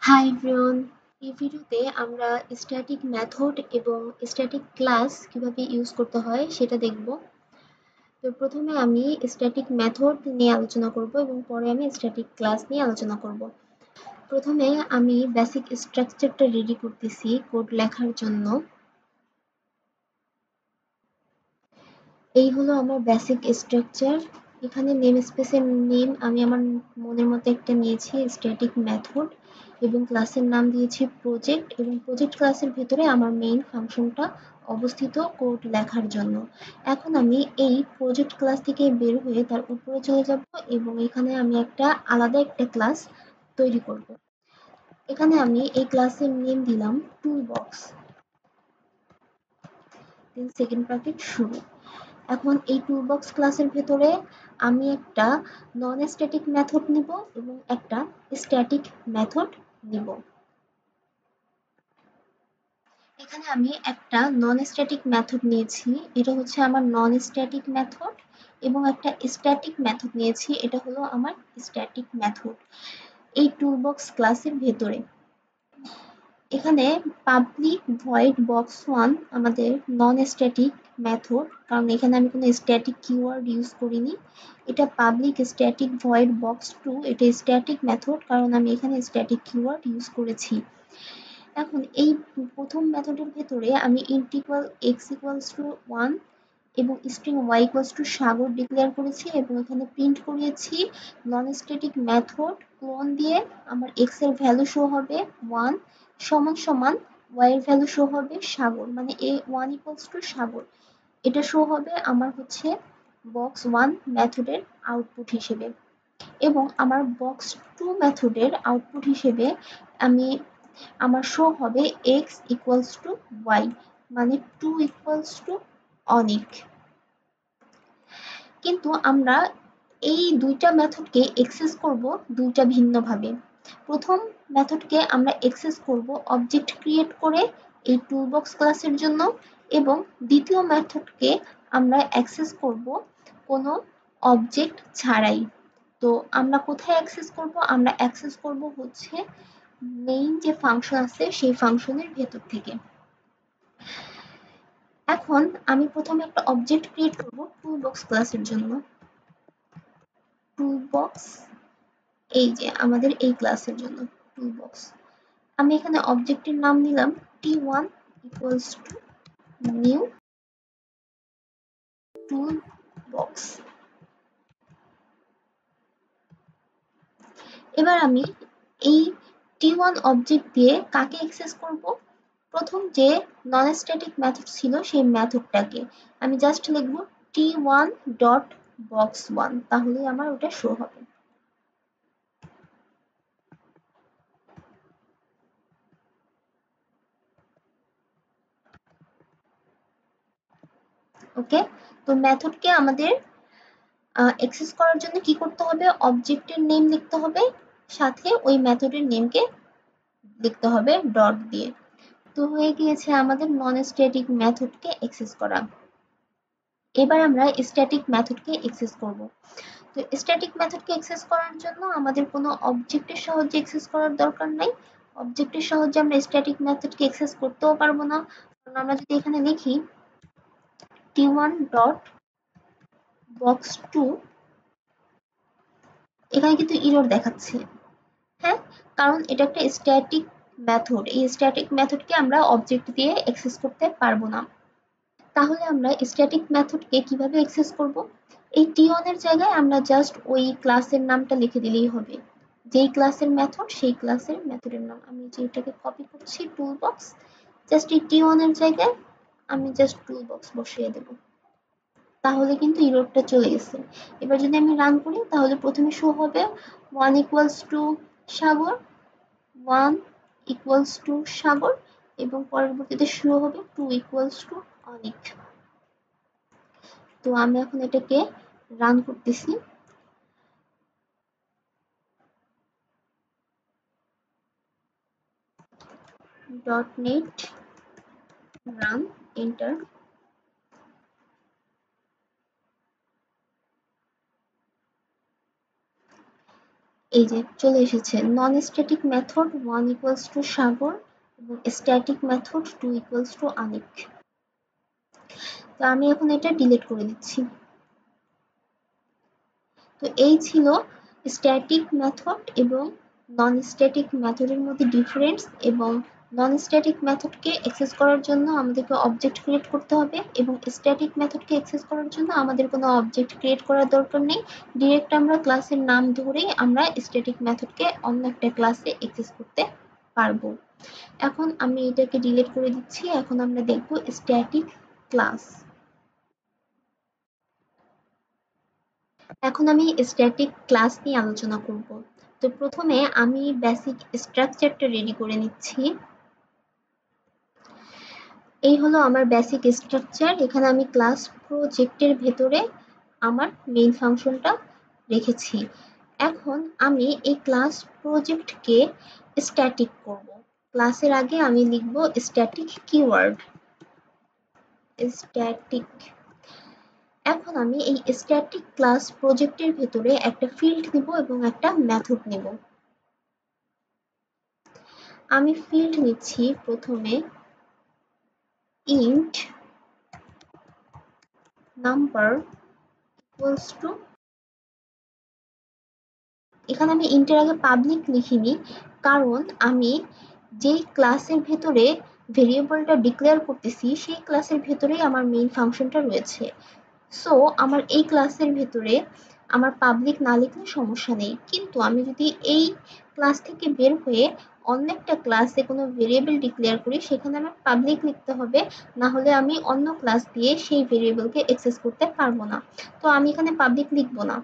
Hi everyone, এই ভিডিওতে আমরা স্ট্যাটিক মেথড এবং স্ট্যাটিক ক্লাস কিভাবে ইউজ করতে হয় সেটা দেখব। তো প্রথমে আমি স্ট্যাটিক মেথড নিয়ে আলোচনা করব এবং পরে আমি স্ট্যাটিক ক্লাস নিয়ে আলোচনা করব। প্রথমে আমি বেসিক স্ট্রাকচারটা রেডি করতেছি কোড লেখার জন্য। এই হলো আমার বেসিক স্ট্রাকচার। এখানে নেম স্পেসের নেম আমি আমার মনের মতো একটা নিয়েছি, স্ট্যাটিক মেথড, এবং ক্লাসের নাম দিয়েছি প্রজেক্ট, এবং প্রজেক্ট ক্লাসের ভিতরে আমার মেইন ফাংশনটা অবস্থিত কোড লেখার জন্য। এখন আমি এই প্রজেক্ট ক্লাস থেকে বের হয়ে তার উপরে চলে যাব এবং এখানে আমি আলাদা একটা ক্লাস তৈরি করব। এখানে আমি এই ক্লাসের নেম দিলাম tool box, then second bracket শুরু। এখন এই টুলবক্স ক্লাসের ভেতরে আমি একটা নন স্ট্যাটিক মেথড নিব এবং একটা স্ট্যাটিক মেথড নিব। এখানে আমি একটা নন স্ট্যাটিক মেথড নিয়েছি, এটা হচ্ছে আমার নন স্ট্যাটিক মেথড, এবং একটা স্ট্যাটিক মেথড নিয়েছি, এটা হলো আমার স্ট্যাটিক মেথড এই টুলবক্স ক্লাসের ভেতরে। এখানে পাবলিক ভয়েড বক্স ওয়ান আমাদের নন স্ট্যাটিক মেথড, কারণ এখানে আমি কোনো স্ট্যাটিক কিওয়ার্ড ইউজ করিনি। এটা public static void box two, এটা স্ট্যাটিক মেথড, কারণ আমি এখানে স্ট্যাটিক কিওয়ার্ড ইউজ করেছি। এখন এই প্রথম মেথডের ভেতরে আমি int equal x equals to 1 এবং string y equals to Sagar declare করেছি এবং এখানে প্রিন্ট করিয়েছি নন স্ট্যাটিক মেথড ক্লোন দিয়ে আমার x এর ভ্যালু শো হবে 1 সমান সমান y এর ভ্যালু শো হবে সাগর, মানে a 1 ইকুয়ালস টু সাগর। এটা শো হবে আমার হচ্ছে বক্স 1 মেথডের আউটপুট হিসেবে, এবং আমার বক্স 2 মেথডের আউটপুট হিসেবে আমি আমার শো হবে x ইকুয়ালস টু y, মানে 2 ইকুয়ালস টু অনিক। কিন্তু আমরা এই দুইটা মেথডকে এক্সেস করব দুইটা ভিন্নভাবে। প্রথম মেথডকে আমরা এক্সেস করব অবজেক্ট ক্রিয়েট করে এই টুলবক্স ক্লাসের জন্য, এবং দ্বিতীয় মেথডকে আমরা অ্যাক্সেস করব কোনো অবজেক্ট ছাড়াই। তো আমরা কোথায় অ্যাক্সেস করব? আমরা অ্যাক্সেস করব হচ্ছে মেইন যে ফাংশন আছে সেই ফাংশনের ভেতর থেকে। এখন আমি প্রথমে একটা অবজেক্ট ক্রিয়েট করব টুলবক্স ক্লাসের জন্য। টুলবক্স, এই যে আমাদের এই ক্লাসের জন্য টুলবক্স, আমি এখানে অবজেক্টের নাম দিলাম t1 equals to new toolbox। এবার আমি এই t1 অবজেক্ট দিয়ে কাকে অ্যাক্সেস করব? প্রথম যে নন স্ট্যাটিক মেথড ছিল সেই মেথডটাকে আমি জাস্ট লিখব t1 ডট বক্স 1, তাহলেই আমার ওটা শো হবে। ওকে, তো মেথডকে আমাদের অ্যাক্সেস করার জন্য কি করতে হবে? অবজেক্টের নেম লিখতে হবে, সাথে ওই মেথডের নেমকে লিখতে হবে ডট দিয়ে। তো হয়ে গিয়েছে আমাদের নন স্ট্যাটিক মেথডকে অ্যাক্সেস করা। এবার আমরা স্ট্যাটিক মেথডকে অ্যাক্সেস করব। তো স্ট্যাটিক মেথডকে অ্যাক্সেস করার জন্য আমাদের কোনো অবজেক্টের সাহায্যে অ্যাক্সেস করার দরকার নাই। অবজেক্টের সাহায্যে আমরা স্ট্যাটিক মেথডকে অ্যাক্সেস করতেও পারবো না, কারণ আমরা যদি এখানে লিখি t1 ডট বক্স 2, এখানে কিন্তু এরর দেখাচ্ছে। হ্যাঁ, কারণ এটা একটা স্ট্যাটিক মেথড, এই স্ট্যাটিক মেথডকে আমরা অবজেক্ট দিয়ে অ্যাক্সেস করতে পারবো না। তাহলে আমরা স্ট্যাটিক মেথডকে কিভাবে অ্যাক্সেস করব? এই t1 এর জায়গায় আমরা জাস্ট ওই ক্লাসের নামটা লিখে দিলেই হবে, যেই ক্লাসের মেথড সেই ক্লাসের মেথডের নাম। আমি যেটাকে কপি করছি টুলবক্স, জাস্ট এই t1 এর জায়গায় আমি জাস্ট টুলবক্স বসিয়ে দেব, তাহলে কিন্তু ইররটা চলে গেছে। এবার যদি আমি রান করি তাহলে প্রথমে শো হবে 1 equals to Sagar, 1 equals to Sagar, এবং পরবর্তীতে শো হবে 2 ইকুয়ালস টু অনিক। তো আমি এখন এটাকে রান করতেছি। Dot net run, enter. এই যে চলে এসেছে non static method 1 equals to Sagar এবং static method 2 equals to Anik. তো আমি এখন এটা ডিলিট করে দিচ্ছি। তো এই ছিল স্ট্যাটিক মেথড এবং নন স্ট্যাটিক মেথডের মধ্যে ডিফারেন্স, এবং নন স্ট্যাটিক মেথডকে অ্যাক্সেস করার জন্য আমাদেরকে অবজেক্ট ক্রিয়েট করতে হবে, এবং স্ট্যাটিক মেথডকে অ্যাক্সেস করার জন্য আমাদের কোনো অবজেক্ট ক্রিয়েট করার দরকার নেই। ডিরেক্ট আমরা ক্লাসের নাম ধরেই আমরা স্ট্যাটিক মেথডকে অন্য একটা ক্লাসে অ্যাক্সেস করতে পারবো। এখন আমি এটাকে ডিলিট করে দিচ্ছি। এখন আমরা দেখব স্ট্যাটিক ক্লাস। এখন আমি স্ট্যাটিক ক্লাস নিয়ে আলোচনা করব। তো প্রথমে আমি বেসিক স্ট্রাকচারটা রেডি করে নিচ্ছি। এই হলো আমার বেসিক স্ট্রাকচার। এখানে আমি ক্লাস প্রজেক্টের ভেতরে আমার মেইন ফাংশনটা রেখেছি। এখন আমি এই ক্লাস প্রজেক্টকে স্ট্যাটিক করব। ক্লাসের আগে আমি লিখব স্ট্যাটিক কিওয়ার্ড, স্ট্যাটিক। এখন আমি এই স্ট্যাটিক ক্লাস প্রজেক্টের ভেতরে একটা ফিল্ড নিব এবং একটা মেথড নিব। আমি ফিল্ড নিচ্ছি প্রথমে int number equals to, এখানে আমি ইন্টের আগে পাবলিক লিখিনি, কারণ আমি যেই ক্লাসের ভেতরে ভেরিয়েবলটা ডিক্লেয়ার করতেছি সেই ক্লাসের ভেতরেই আমার মেইন ফাংশনটা রয়েছে। সো আমার এই ক্লাসের ভেতরে আমার পাবলিক না লিখলে সমস্যা নেই, কিন্তু আমি যদি এই ক্লাস থেকে বের হয়ে অন্য একটা ক্লাসে কোনো ভেরিয়েবল ডিক্লেয়ার করি সেখানে আমার পাবলিক লিখতে হবে, না হলে আমি অন্য ক্লাস দিয়ে সেই ভেরিয়েবলকে অ্যাক্সেস করতে পারবো না। তো আমি এখানে পাবলিক লিখবো না।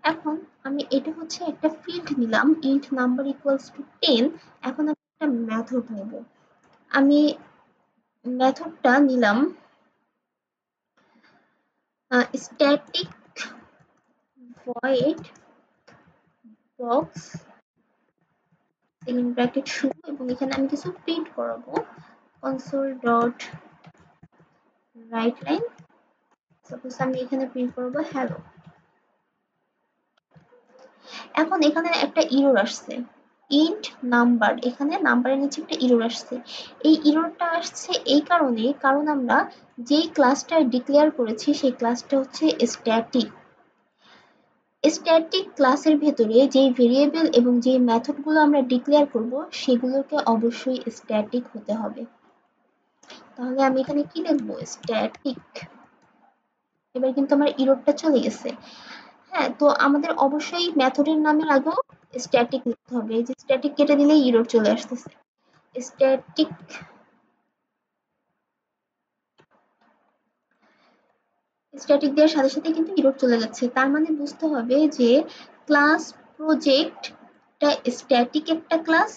এখন আমি এটা হচ্ছে একটা ফিল্ড নিলাম int number equals to 10। এখন আমি একটা মেথড নেব। আমি মেথডটা নিলাম static void box second bracket শুরু, এবং এখানে আমি কিছু প্রিন্ট করাবো console dot write line। Suppose আমি এখানে প্রিন্ট করবো হ্যালো। এখন এখানে একটা ইরর আসছে int নাম্বার, এখানে নাম্বারের নিচে একটা ইরর আসছে। এই ইররটা আসছে এই কারণে, কারণ আমরা যেই ক্লাসটা ডিক্লেয়ার করেছি সেই ক্লাসটা হচ্ছে স্ট্যাটিক। স্ট্যাটিক ক্লাসের ভেতরে যেই ভেরিয়েবল এবং যেই মেথডগুলো আমরা ডিক্লেয়ার করব সেগুলোকে অবশ্যই স্ট্যাটিক হতে হবে। তাহলে আমি এখানে কি লিখবো স্ট্যাটিক। এবার কিন্তু আমার ইররটা চলে গেছে। হ্যাঁ, তো আমাদের অবশ্যই মেথডের নামের আগেও স্ট্যাটিক লিখতে হবে। এই যে স্ট্যাটিক কেটে দিলে ইরর চলে আসতেছে। স্ট্যাটিক স্ট্যাটিক দেওয়ার সাথে সাথে কিন্তু ইরর চলে যাচ্ছে। তার মানে বুঝতে হবে যে ক্লাস প্রজেক্টটা স্ট্যাটিক একটা ক্লাস।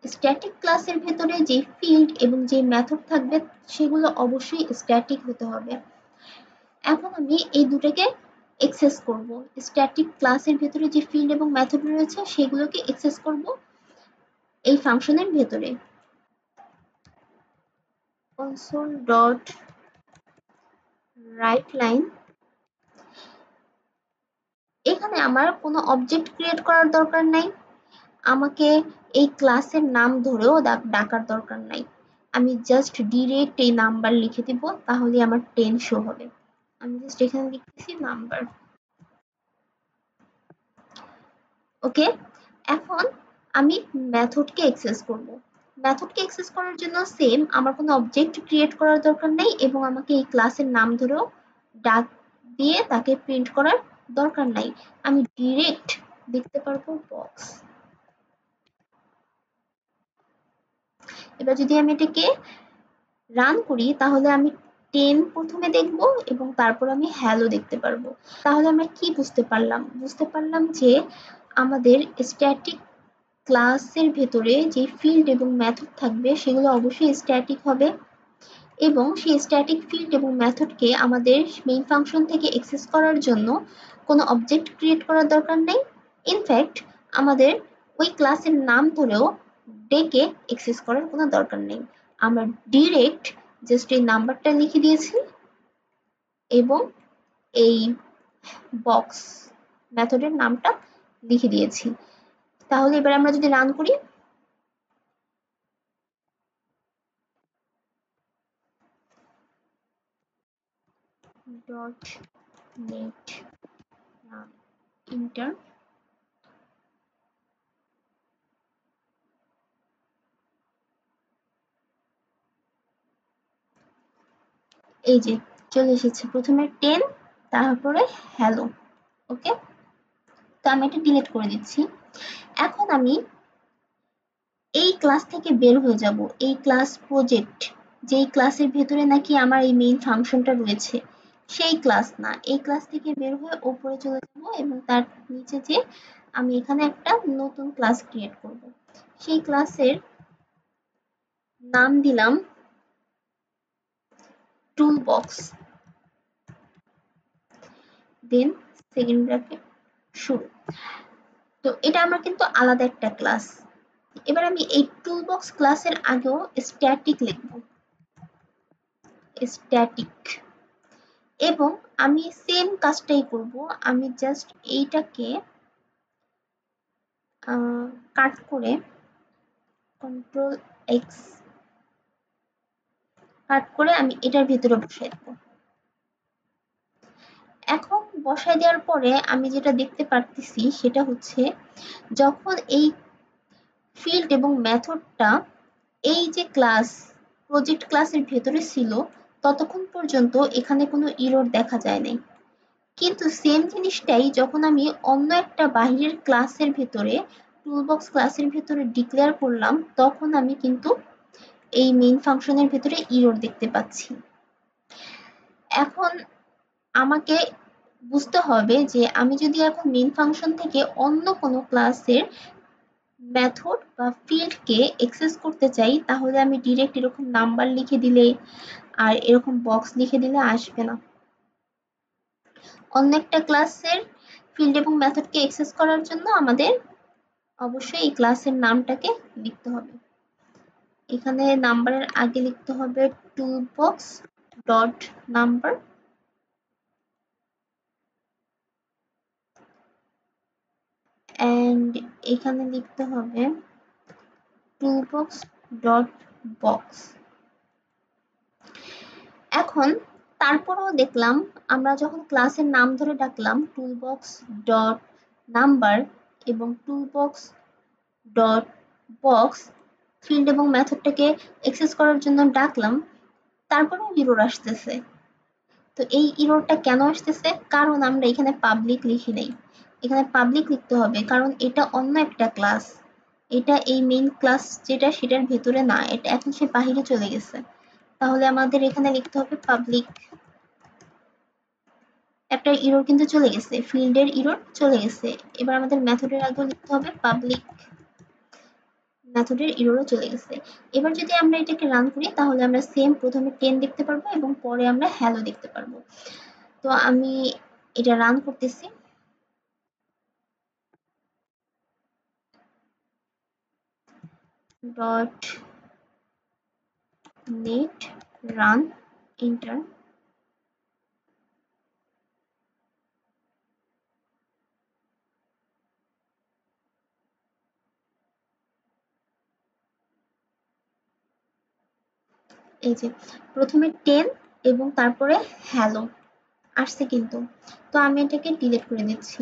স্ট্যাটিক ক্লাসের ভেতরে যে ফিল্ড এবং যে মেথড থাকবে সেগুলো অবশ্যই স্ট্যাটিক হতে হবে। এখন আমি এই দুটোকে অ্যাক্সেস করব। স্ট্যাটিক ক্লাসের ভেতরে যে ফিল্ড এবং মেথড রয়েছে সেগুলোকে অ্যাক্সেস করব এই ফাংশনের ভেতরে। console dot write line। এখানে আমার কোনো অবজেক্ট ক্রিয়েট করার দরকার নাই, আমাকে এই ক্লাসের নাম ধরেও ডাকার দরকার নাই। আমি জাস্ট ডিরেক্ট এই নাম্বার লিখে দিব, তাহলে আমার 10 শো হবে। আমি জাস্ট এখানে লিখতেছি নাম্বার। ওকে, এখন আমি মেথডকে অ্যাক্সেস করব। মেথডকে অ্যাক্সেস করার জন্য সেম, আমার কোনো অবজেক্ট ক্রিয়েট করার দরকার নেই এবং আমাকে এই ক্লাসের নাম ধরেও ডাক দিয়ে তাকে প্রিন্ট করার দরকার নাই। আমি ডিরেক্ট লিখতে পারবো বক্স। এবার যদি আমি এটাকে রান করি তাহলে আমি 10 প্রথমে দেখব এবং তারপর আমি হ্যালো দেখতে পারবো। তাহলে আমরা কি বুঝতে পারলাম? বুঝতে পারলাম যে আমাদের স্ট্যাটিক ক্লাসের ভেতরে যে ফিল্ড এবং মেথড থাকবে সেগুলো অবশ্যই স্ট্যাটিক হবে, এবং সেই স্ট্যাটিক ফিল্ড এবং মেথডকে আমাদের মেইন ফাংশন থেকে অ্যাক্সেস করার জন্য কোনো অবজেক্ট ক্রিয়েট করার দরকার নেই। ইনফ্যাক্ট আমাদের ওই ক্লাসের নাম ধরেও ডেকে অ্যাক্সেস করার কোনো দরকার নেই। আমরা ডিরেক্ট জাস্ট এই নাম্বারটা লিখে দিয়েছি এবং এই বক্স মেথডের নামটা লিখে দিয়েছি। তাহলে এবার আমরা যদি রান করি, ডট নেট রান ইন্টার, এই যে চলে এসেছে প্রথমে 10, তারপরে হ্যালো। ওকে, তো আমি এটা ডিলিট করে দিচ্ছি। এখন আমি এই ক্লাস থেকে বের হয়ে যাব। এই ক্লাস প্রজেক্ট, যেই ক্লাসের ভেতরে নাকি আমার এই মেইন ফাংশনটা রয়েছে, সেই ক্লাস না। এই ক্লাস থেকে বের হয়ে ওপরে চলে যাব এবং তার নিচে যে আমি এখানে একটা নতুন ক্লাস ক্রিয়েট করব। সেই ক্লাসের নাম দিলাম টুলবক্স, দেন সেকেন্ড ব্র্যাকেট শুরু। তো এটা আমার কিন্তু আলাদা একটা ক্লাস। এবার আমি এই টুলবক্স ক্লাসের আগেও স্ট্যাটিক লিখব, স্ট্যাটিক, এবং আমি সেম কাজটাই করব। আমি জাস্ট এইটাকে কাট করে কন্ট্রোল এক্স কাট করে আমি এটার ভিতরে বসাই দেব। এখন বসাই দেওয়ার পরে আমি যেটা দেখতে পারতেছি সেটা হচ্ছে, যখন এই ফিল্ড এবং মেথডটা এই যে ক্লাস প্রজেক্ট ক্লাসের ভেতরে ছিল, ততক্ষণ পর্যন্ত এখানে কোনো ইরর দেখা যায় নাই। কিন্তু সেম জিনিসটাই যখন আমি অন্য একটা বাহিরের ক্লাসের ভেতরে, টুলবক্স ক্লাসের ভেতরে ডিক্লেয়ার করলাম, তখন আমি কিন্তু এই মেইন ফাংশনের ভেতরে ইরর দেখতে পাচ্ছি। এখন আমাকে বুঝতে হবে যে আমি যদি এখন মেইন ফাংশন থেকে অন্য কোনো ক্লাসের মেথড বা ফিল্ডকে অ্যাক্সেস করতে চাই, তাহলে আমি ডিরেক্ট এরকম নাম্বার লিখে দিলে আর এরকম বক্স লিখে দিলে আসবে না। অন্য একটা ক্লাসের ফিল্ড এবং মেথডকে অ্যাক্সেস করার জন্য আমাদের অবশ্যই এই ক্লাসের নামটাকে লিখতে হবে। এখানে নাম্বারের আগে লিখতে হবে টুলবক্স ডট নাম্বার, এন্ড এখানে লিখতে হবে টুলবক্স ডট বক্স। এখন তারপরেও দেখলাম, আমরা যখন ক্লাসের নাম ধরে ডাকলাম টুলবক্স ডট নাম্বার এবং টুলবক্স ডট বক্স, ফিল্ড এবং মেথডটাকে অ্যাক্সেস করার জন্য ডাকলাম, তারপরেও ইরর আসতেছে। তো এই ইররটা কেন আসতেছে? কারণ আমরা এখানে পাবলিক লিখি নাই। এখানে পাবলিক লিখতে হবে কারণ এটা অন্য একটা ক্লাস। এটা এই মেইন ক্লাস যেটা, সেটার ভেতরে না, এটা এখন সে বাহিরে চলে গেছে। তাহলে আমাদের এখানে লিখতে হবে পাবলিক। একটা ইরর কিন্তু চলে গেছে, ফিল্ডের ইরর চলে গেছে। এবার আমাদের মেথডের আগেও লিখতে হবে পাবলিক, মেথডের ইররও চলে গেছে। এবার যদি আমরা এটাকে রান করি, তাহলে আমরা সেম প্রথমে 10 দেখতে পারবো এবং পরে আমরা হ্যালো দেখতে পারবো। তো আমি এটা রান করতেছি। ডট নেট রান ইন্টার, এই যে প্রথমে 10 এবং তারপরে হ্যালো আসছে কিন্তু। তো আমি এটাকে ডিলিট করে দিচ্ছি।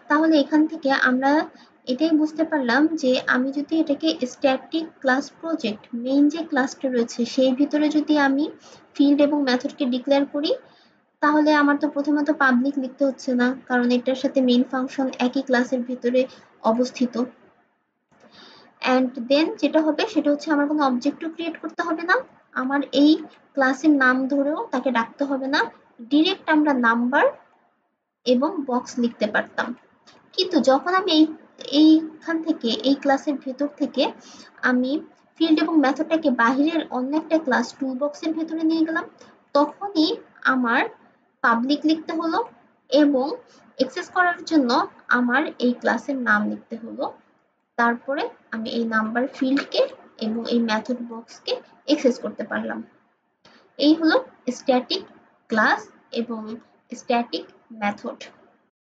তাহলে এখান থেকে আমরা এটাই বুঝতে পারলাম যে আমি যদি এটাকে স্ট্যাটিক ক্লাস প্রজেক্ট মেইন যে ক্লাসটা রয়েছে সেই ভিতরে যদি আমি ফিল্ড এবং মেথডকে ডিক্লেয়ার করি, তাহলে আমার তো প্রথমত পাবলিক লিখতে হচ্ছে না, কারণ এটার সাথে মেইন ফাংশন একই ক্লাসের ভিতরে অবস্থিত। অ্যান্ড দেন যেটা হবে সেটা হচ্ছে আমার কোনো অবজেক্টও ক্রিয়েট করতে হবে না, আমার এই ক্লাসের নাম ধরেও তাকে ডাকতে হবে না, ডিরেক্ট আমরা নাম্বার এবং বক্স লিখতে পারতাম। কিন্তু যখন আমি এইখান থেকে এই ক্লাসের ভেতর থেকে আমি ফিল্ড এবং মেথডটাকে বাহিরের অন্য একটা ক্লাস টুলবক্সের ভেতরে নিয়ে গেলাম, তখনই আমার পাবলিক লিখতে হলো এবং অ্যাক্সেস করার জন্য আমার এই ক্লাসের নাম লিখতে হলো। তারপরে আমি এই নাম্বার ফিল্ডকে এবং এই মেথড বক্সকে অ্যাক্সেস করতে পারলাম। এই হলো স্ট্যাটিক ক্লাস এবং স্ট্যাটিক মেথড।